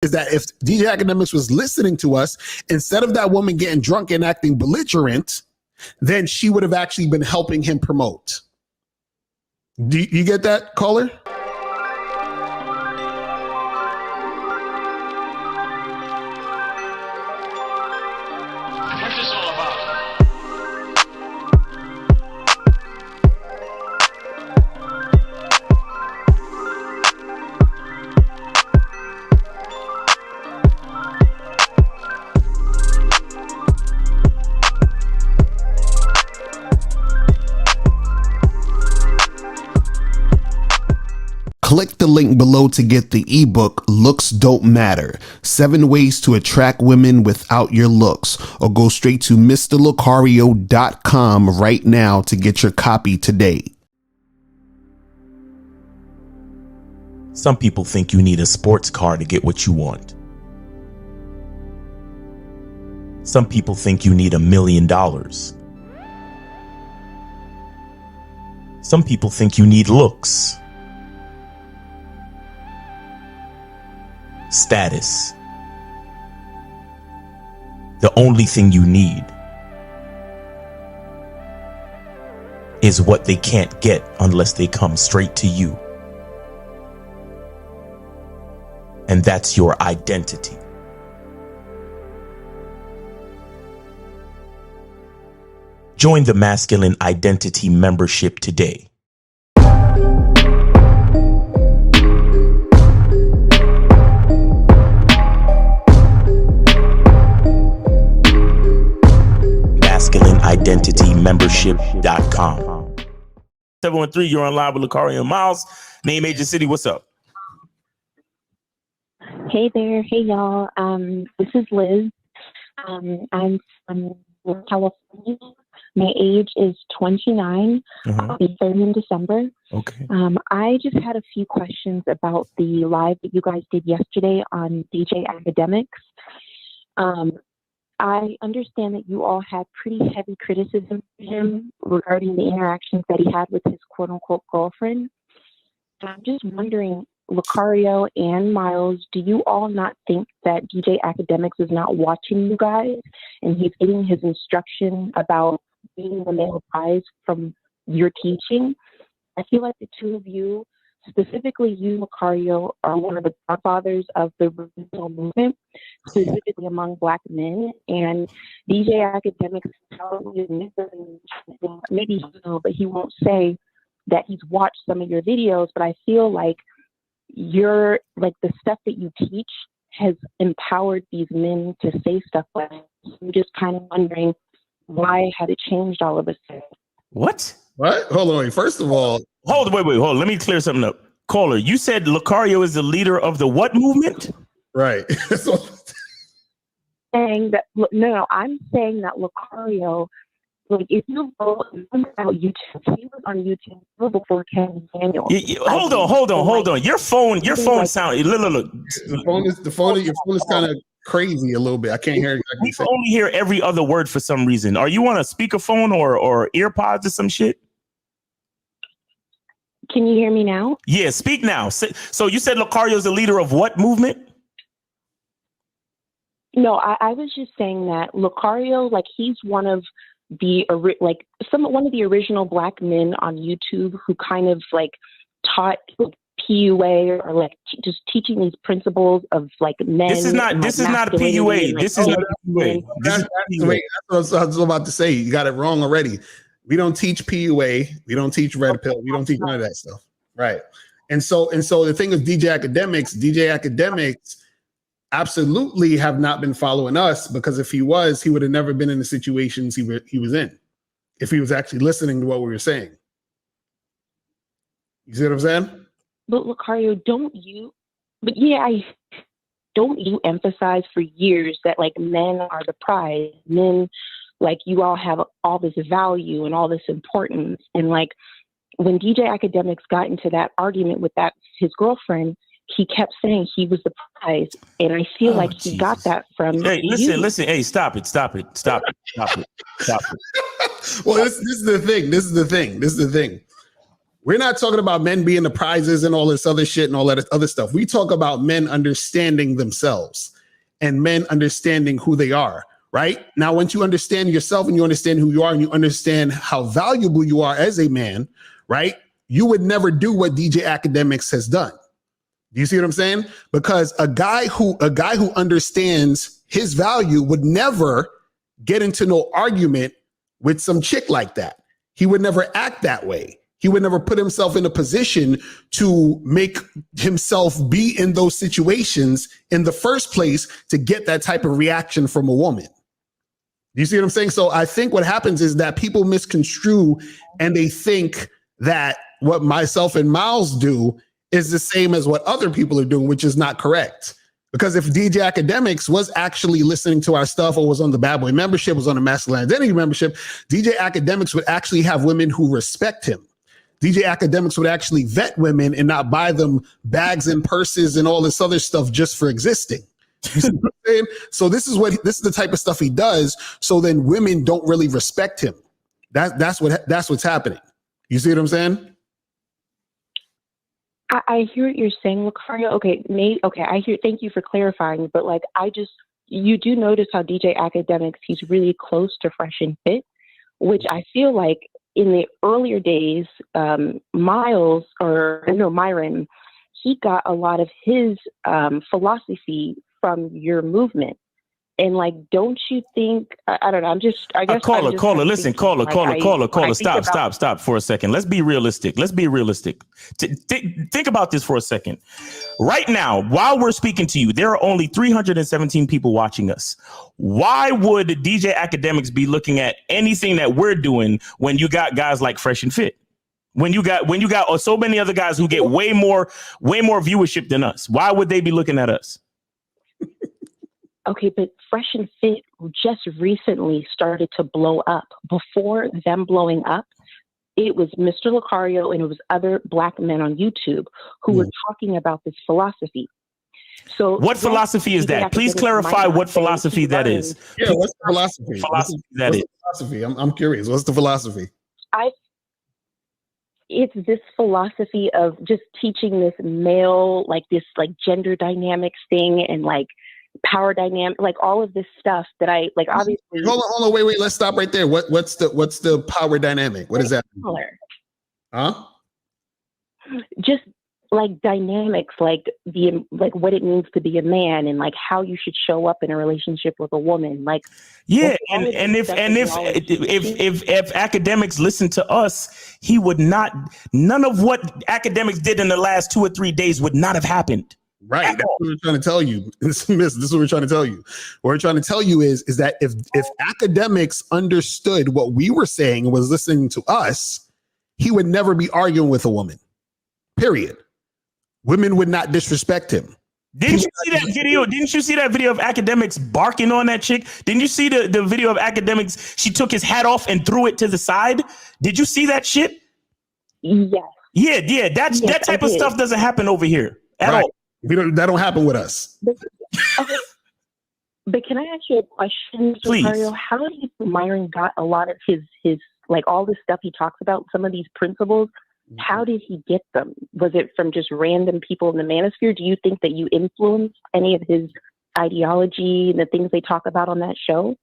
is that if DJ Akademiks was listening to us, instead of that woman getting drunk and acting belligerent, then she would have actually been helping him promote. Do you get that, caller? What's this all about? Click the link below to get the ebook Looks Don't Matter, 7 Ways to Attract Women Without Your Looks, or go straight to mr.locario.com right now to get your copy today. Some people think you need a sports car to get what you want. Some people think you need $1 million. Some people think you need looks, status. The only thing you need is what they can't get unless they come straight to you. And that's your identity. Join the Masculine Identity membership today. MasculineIdentityMembership.com. 713, you're on live with Locario and Miles. Name, age, and city. What's up? Hey there. Hey, y'all. This is Liz. I'm from California. My age is 29. I'll be 30 in December. Okay. I just had a few questions about the live that you guys did yesterday on DJ Akademiks. I understand that you all had pretty heavy criticism of him regarding the interactions that he had with his quote-unquote girlfriend. And I'm just wondering, Locario and Miles, do you all not think that DJ Akademiks is not watching you guys and he's getting his instruction about being the male prize from your teaching? I feel like the two of you, specifically you, Locario, are one of the godfathers of the regional movement, specifically among Black men. And DJ Akademiks probably admits, maybe he will, but he won't say that he's watched some of your videos. But I feel like the stuff that you teach has empowered these men to say stuff like that. I'm just kind of wondering, why had it changed all of a sudden? What? Hold on. Wait. First of all, hold on. Let me clear something up. Caller, you said Locario is the leader of the what movement? Right. Saying that, no, I'm saying that Locario, like, if you go about YouTube, he was on YouTube before Ken Daniel. Hold on. Your phone sound. Look. Your phone is kind of crazy a little bit. I can't hear exactly. We can only hear every other word for some reason. Are you on a speakerphone or earpods or some shit? Can you hear me now? Yeah, speak now. So you said Locario is the leader of what movement? No, I was just saying that Locario, like, he's one of the original Black men on YouTube who kind of like taught PUA or like just teaching these principles of like men. This is not a PUA. This is not a PUA. That's what I was about to say. You got it wrong already. We don't teach PUA. We don't teach red pill. We don't teach none of that stuff. Right. And so the thing is DJ Akademiks absolutely have not been following us, because if he was, he would have never been in the situations he was in if he was actually listening to what we were saying. You see what I'm saying? But Locario, don't you emphasize for years that like men are the prize? Men, like, you all have all this value and all this importance. And like when DJ Akademiks got into that argument with his girlfriend, he kept saying he was the prize. And I feel like he got that from Hey, listen. Hey, stop it. Well, this is the thing. We're not talking about men being the prizes and all this other shit and all that other stuff. We talk about men understanding themselves and men understanding who they are, right? Now, once you understand yourself and you understand who you are and you understand how valuable you are as a man, right? You would never do what DJ Akademiks has done. Do you see what I'm saying? Because a guy who understands his value would never get into no argument with some chick like that. He would never act that way. He would never put himself in a position to make himself be in those situations in the first place to get that type of reaction from a woman. Do you see what I'm saying? So I think what happens is that people misconstrue and they think that what myself and Miles do is the same as what other people are doing, which is not correct. Because if DJ Akademiks was actually listening to our stuff or was on the Bad Boy membership, was on the Masculine Identity membership, DJ Akademiks would actually have women who respect him. DJ Akademiks would actually vet women and not buy them bags and purses and all this other stuff just for existing. You see what I'm saying? So this is the type of stuff he does. So then women don't really respect him. That's what's happening. You see what I'm saying? I hear what you're saying, Locario. Okay, I hear. Thank you for clarifying. But like, you do notice how DJ Akademiks, he's really close to Fresh and Fit, which I feel like in the earlier days, Myron, he got a lot of his philosophy from your movement. And like, don't you think? I don't know. I guess. Caller. Stop for a second. Let's be realistic. Think about this for a second. Right now, while we're speaking to you, there are only 317 people watching us. Why would DJ Akademiks be looking at anything that we're doing when you got guys like Fresh and Fit? When you got so many other guys who get way more viewership than us? Why would they be looking at us? Okay, but Fresh and Fit just recently started to blow up. Before them blowing up, it was Mr. Locario and it was other Black men on YouTube who were talking about this philosophy. So, what philosophy is that? Please clarify what philosophy that is. Yeah, what's the philosophy? I'm curious. What's the philosophy? It's this philosophy of just teaching this male, like this, like gender dynamics thing and like power dynamic, like all of this stuff that I like. Obviously, hold on, wait. Let's stop right there. What's the power dynamic? What is that? Huh? Just like dynamics, like what it means to be a man, and like how you should show up in a relationship with a woman. Like, yeah, and if Akademiks listened to us, he would not. None of what Akademiks did in the last 2 or 3 days would not have happened. Right. That's what we're trying to tell you. This is what we're trying to tell you. What we're trying to tell you is that if Akademiks understood what we were saying and was listening to us, he would never be arguing with a woman. Period. Women would not disrespect him. Didn't you see that video? Didn't you see that video of Akademiks barking on that chick? Didn't you see the video of Akademiks? She took his hat off and threw it to the side. Did you see that shit? Yes. Yeah. That type of stuff doesn't happen over here at all. That don't happen with us. But can I ask you a question, Mr. Please? Locario? How do you think Myron got a lot of his like all the stuff he talks about, some of these principles? How did he get them? Was it from just random people in the manosphere? Do you think that you influenced any of his ideology and the things they talk about on that show?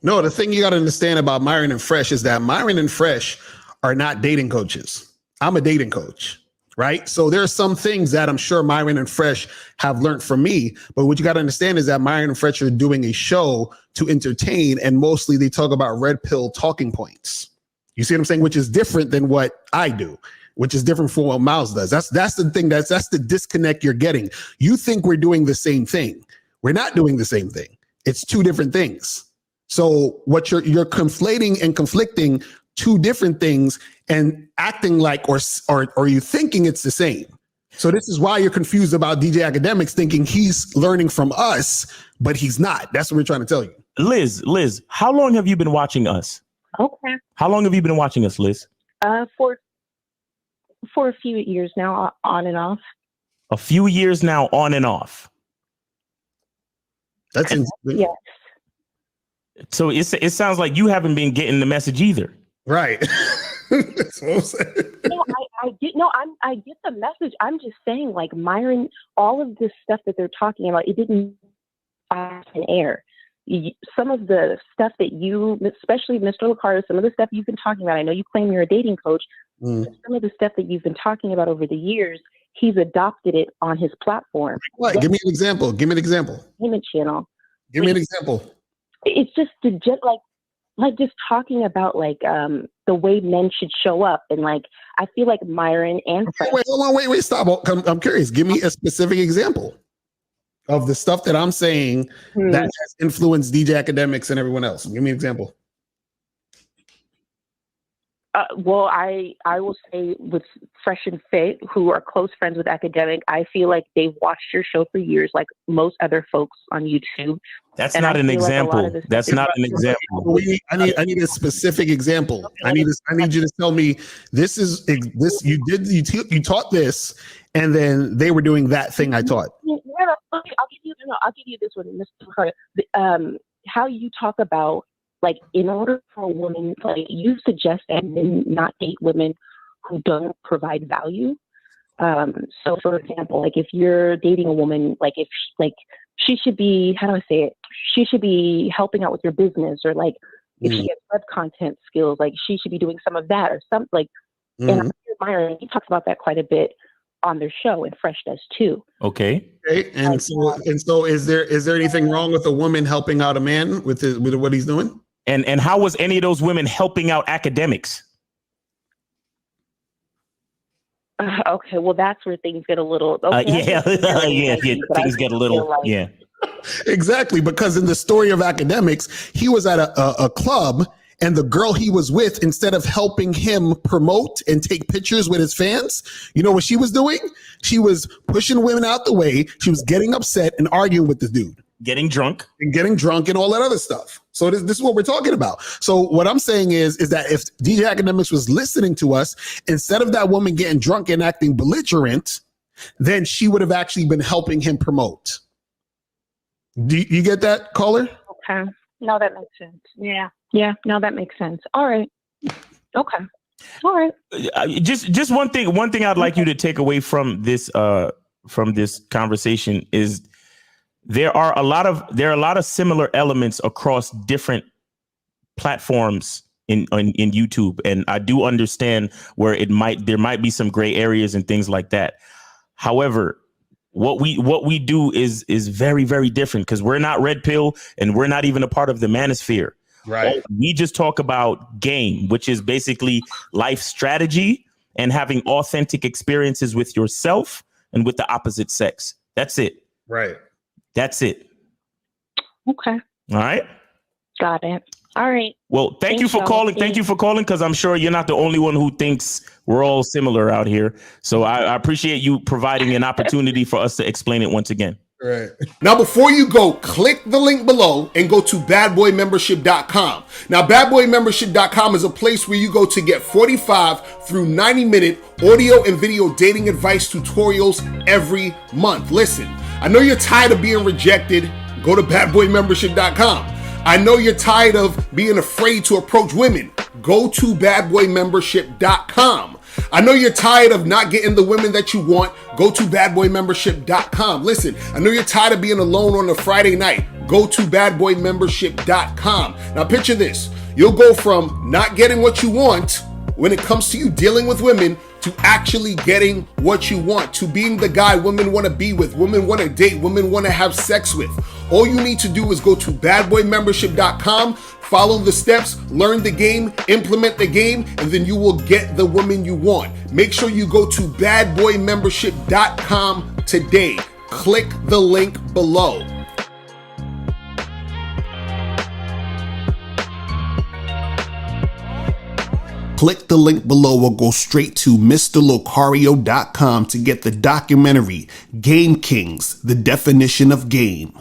No, the thing you got to understand about Myron and Fresh is that Myron and Fresh are not dating coaches. I'm a dating coach. Right. So there are some things that I'm sure Myron and Fresh have learned from me. But what you got to understand is that Myron and Fresh are doing a show to entertain. And mostly they talk about red pill talking points. You see what I'm saying? Which is different than what I do, which is different from what Miles does. That's the thing. That's the disconnect you're getting. You think we're doing the same thing. We're not doing the same thing. It's two different things. So what you're conflating and conflicting two different things and acting like or you thinking it's the same. So this is why you're confused about DJ Akademiks thinking he's learning from us, but he's not. That's what we're trying to tell you. Liz, how long have you been watching us? Okay. How long have you been watching us, Liz? For a few years now, on and off. A few years now, on and off. That's yes. So it sounds like you haven't been getting the message either. Right. That's what I'm saying. No, I get the message. I'm just saying, like, Myron, all of this stuff that they're talking about, it didn't pass in air. Some of the stuff that you, especially Mr. Locario, some of the stuff you've been talking about, I know you claim you're a dating coach, but some of the stuff that you've been talking about over the years, he's adopted it on his platform. What? Give me an example. Give me an example. Payment channel. Give me an example. It's just like just talking about like the way men should show up, and like I feel like Myron and Wait, stop. I'm curious. Give me a specific example of the stuff that I'm saying that has influenced DJ Akademiks and everyone else. Give me an example. Well, I will say with Fresh and Fit, who are close friends with Akademiks, I feel like they've watched your show for years, like most other folks on YouTube. That's not an example. That's not an example. I need a specific example. I need you to tell me this is this. You taught this, and then they were doing that thing I taught. I'll give you this one, Mr. Locario. How you talk about, like, in order for a woman, like, you suggest that men not date women who don't provide value. So, for example, like, if you're dating a woman, like, if she should be, how do I say it? She should be helping out with your business, or like, if she has web content skills, like, she should be doing some of that, or something. Like, and I'm Myron, he talks about that quite a bit on their show, and Fresh does too. Okay. And so, is there anything wrong with a woman helping out a man with what he's doing? And how was any of those women helping out Akademiks? Okay, well, that's where things get a little. Okay, things get a little. Exactly, because in the story of Akademiks, he was at a club, and the girl he was with, instead of helping him promote and take pictures with his fans, you know what she was doing? She was pushing women out the way. She was getting upset and arguing with the dude. Getting drunk and all that other stuff. So this is what we're talking about. So what I'm saying is that if DJ Akademiks was listening to us, instead of that woman getting drunk and acting belligerent, then she would have actually been helping him promote. Do you get that, caller? Okay. No, that makes sense. Yeah. No, that makes sense. All right. Okay. All right. Just one thing I'd like you to take away from this conversation is there are a lot of similar elements across different platforms in YouTube, and I do understand where there might be some gray areas and things like that. However, what we do is very, very different, because we're not Red Pill and we're not even a part of the manosphere. Right. We just talk about game, which is basically life strategy and having authentic experiences with yourself and with the opposite sex. That's it. Right. That's it. Okay. All right. Got it. All right. Well, thank you for calling. Thank you for calling, because I'm sure you're not the only one who thinks we're all similar out here. So I appreciate you providing an opportunity for us to explain it once again. Right. Now, before you go, click the link below and go to badboymembership.com. Now, badboymembership.com is a place where you go to get 45 through 90-minute audio and video dating advice tutorials every month. Listen, I know you're tired of being rejected. Go to badboymembership.com. I know you're tired of being afraid to approach women. Go to badboymembership.com. I know you're tired of not getting the women that you want. Go to badboymembership.com. Listen, I know you're tired of being alone on a Friday night. Go to badboymembership.com. Now picture this. You'll go from not getting what you want when it comes to you dealing with women to actually getting what you want, to being the guy women want to be with, women want to date, women want to have sex with. All you need to do is go to badboymembership.com, follow the steps, learn the game, implement the game, and then you will get the woman you want. Make sure you go to badboymembership.com today. Click the link below. Click the link below or go straight to mrlocario.com to get the documentary Game Kings, The Definition of Game.